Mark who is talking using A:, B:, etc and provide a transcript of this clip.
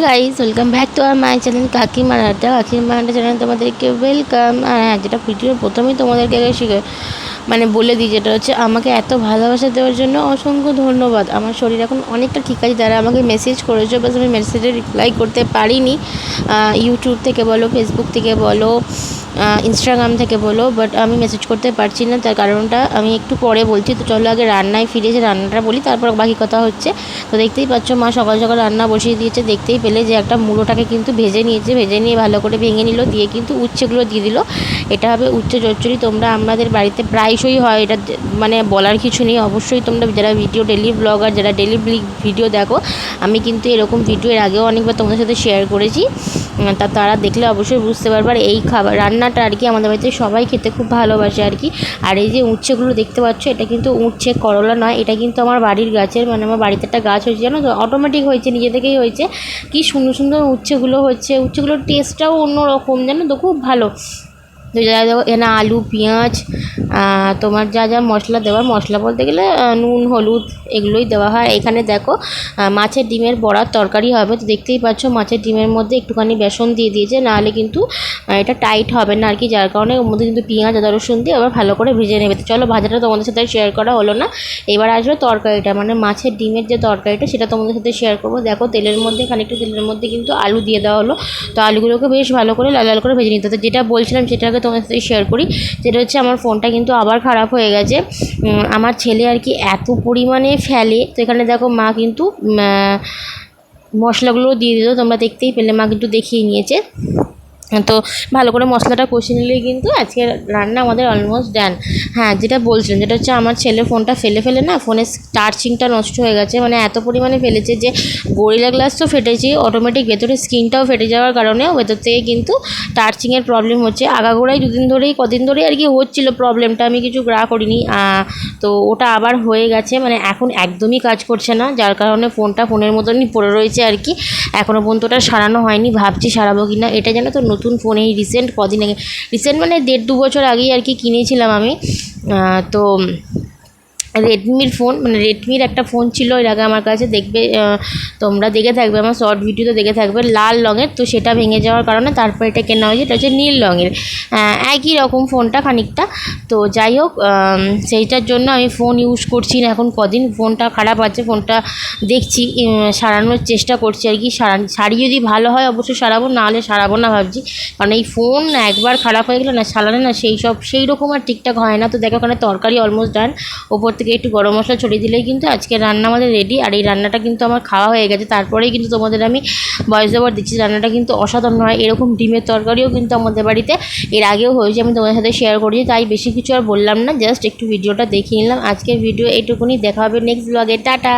A: Guys, welcome back to আমার my channel কাকিমার আড্ডা। কাকিমার আড্ডা চ্যানেল তোমাদেরকে ওয়েলকাম। আর হ্যাঁ, যেটা ভিডিওর প্রথমেই তোমাদেরকে বলে দিই, যেটা হচ্ছে আমাকে এত ভালোবাসা দেওয়ার জন্য অসংখ্য ধন্যবাদ। আমার শরীর এখন অনেকটা ঠিক আছে। যারা আমাকে মেসেজ করেছো, বাস আমি মেসেজে রিপ্লাই করতে পারিনি, ইউটিউব থেকে বলো, ফেসবুক থেকে বলো, ইনস্টাগ্রাম থেকে বলো, বাট আমি মেসেজ করতে পারছি না। তার কারণটা আমি একটু পরে বলছি। তো চলো আগে রান্নায় ফিরে এসে রান্নাটা বলি, তারপর বাকি কথা হচ্ছে। তো দেখতেই পাচ্ছ, মা সকাল সকাল রান্না বসিয়ে দিয়েছে। দেখতেই পেলে যে একটা মূলোটাকে কিন্তু ভেজে নিয়েছে, ভেজে নিয়ে ভালো করে ভেঙে নিল, দিয়ে কিন্তু উচ্ছেগুলো দিয়ে দিল। এটা হবে উচ্ছে চচ্চড়ি। তোমরা আমাদের বাড়িতে প্রায়শই হয়, এটা মানে বলার কিছু নেই। অবশ্যই তোমরা যারা ডেলি ব্লগার, যারা ডেলি ভিডিও দেখো, আমি কিন্তু এরকম ভিডিও এর আগেও অনেকবার তোমাদের সাথে শেয়ার করেছি। তারা দেখলে অবশ্যই বুঝতে পারবে। আর এই খাবার রান্নাটা আর কি আমাদের বাড়িতে সবাই খেতে খুব ভালোবাসে আর কি। আর এই যে উচ্ছেগুলো দেখতে পাচ্ছ, এটা কিন্তু উচ্ছে করলা নয়, এটা কিন্তু আমার বাড়ির গাছের, মানে আমার বাড়িতে একটা গাছ হয়েছে, জানো তো, অটোমেটিক হয়েছে, নিজে থেকেই হয়েছে। কি সুন্দর সুন্দর উচ্ছেগুলো হচ্ছে। উচ্ছেগুলোর টেস্টটাও অন্যরকম, জানো তো, খুব ভালো। তো যা দেবো এখানে আলু, পেঁয়াজ, তোমার যা যা মশলা দেওয়ার, মশলা বলতে গেলে নুন, হলুদ, এগুলোই দেওয়া হয়। এখানে দেখো মাছের ডিমের বড়ার তরকারি হবে। তো দেখতেই পাচ্ছ মাছের ডিমের মধ্যে একটুখানি বেসন দিয়ে দিয়েছে, নাহলে কিন্তু এটা টাইট হবে না আর কি। যার কারণে ওর মধ্যে কিন্তু পেঁয়াজ, আদা, রসুন দিয়ে আবার ভালো করে ভেজে নেবে। তো চলো, ভাজাটা তোমাদের সাথে শেয়ার করা হলো না। এবার আসবে তরকারিটা, মানে মাছের ডিমের যে তরকারিটা, সেটা তোমাদের সাথে শেয়ার করবো। দেখো তেলের মধ্যে, খানিকটা তেলের মধ্যে কিন্তু আলু দিয়ে দেওয়া হলো। তো আলুগুলোকে বেশ ভালো করে লাল লাল করে ভেজে নিতে। তো যেটা বলছিলাম সেটাকে তোমার সাথে শেয়ার করি। যেটা হচ্ছে আমার ফোনটা কিন্তু আবার খারাপ হয়ে গেছে। আমার ছেলে আর কি এত পরিমাণে ফেলে। তো এখানে দেখো মা কিন্তু মশলাগুলো দিয়ে দিল, তোমরা দেখতেই পেলে, মা কিন্তু দেখিয়ে নিয়েছে। তো ভালো করে মশলাটা কষিয়ে নিলেই কিন্তু আজকে রান্না আমাদের অলমোস্ট ডান। হ্যাঁ, যেটা বলছিলাম, যেটা হচ্ছে আমার ছেলে ফোনটা ফেলে না, ফোনের চার্জিংটা নষ্ট হয়ে গেছে, মানে এত পরিমাণে ফেলেছে যে গরিলা গ্লাস তো ফেটেছে, অটোমেটিক ভেতরে স্ক্রিনটাও ফেটে যাওয়ার কারণেও ভেতর থেকে কিন্তু চার্জিংয়ের প্রবলেম হচ্ছে। আগাগোড়াই কদিন ধরেই আর কি হচ্ছিলো প্রবলেমটা, আমি কিছু গ্রা করিনি। তো ওটা আবার হয়ে গেছে, মানে এখন একদমই কাজ করছে না, যার কারণে ফোনের মতনই পড়ে রয়েছে আর কি। এখনও পর্যন্ত ওটা সারানো হয়নি, ভাবছি সারাবো কি না। এটা জানো তো নতুন ফোন, এই কদিন আগে, মানে 1.5-2 বছর আগেই আর কি কিনেছিলাম আমি। তো রেডমির ফোন, মানে রেডমির একটা ফোন ছিল এর আগে আমার কাছে, দেখবে তোমরা দেখে থাকবে, আমার শর্ট ভিডিওতে দেখে থাকবে, লাল রঙের। তো সেটা ভেঙে যাওয়ার কারণে তারপর এটা কেনা হয়েছে, এটা হচ্ছে নীল রঙের। একই রকম ফোনটা খানিকটা। তো যাই হোক, সেইটার জন্য আমি ফোন ইউজ করছি না এখন কদিন। ফোনটা খারাপ আছে, ফোনটা দেখছি সারানোর চেষ্টা করছি আর কি। সারিয়ে যদি ভালো হয় অবশ্যই সারাবো, নাহলে সারাবো না ভাবছি। কারণ এই ফোন একবার খারাপ হয়ে গেলে না, সারালে না সেই রকম আর ঠিকঠাক হয় না। তো দেখো ওখানে তরকারি অলমোস্ট ডান, ওপর থেকে একটু গরম মশলা ছড়িয়ে দিলেই কিন্তু আজকে রান্না আমাদের রেডি। আর এই রান্নাটা কিন্তু আমার খাওয়া হয়ে গেছে, তারপরেই কিন্তু তোমাদের আমি ভয়েস ওভার দিচ্ছি। রান্নাটা কিন্তু অসাধারণ হয়। এরকম ডিমের তরকারিও কিন্তু আমাদের বাড়িতে এর আগেও হয়েছে, আমি তোমাদের সাথে শেয়ার করেছি, তাই বেশি কিছু আর বললাম না, জাস্ট একটু ভিডিওটা দেখিয়ে নিলাম। আজকের ভিডিও এইটুকুনি, দেখা হবে নেক্সট ব্লগে। টাটা।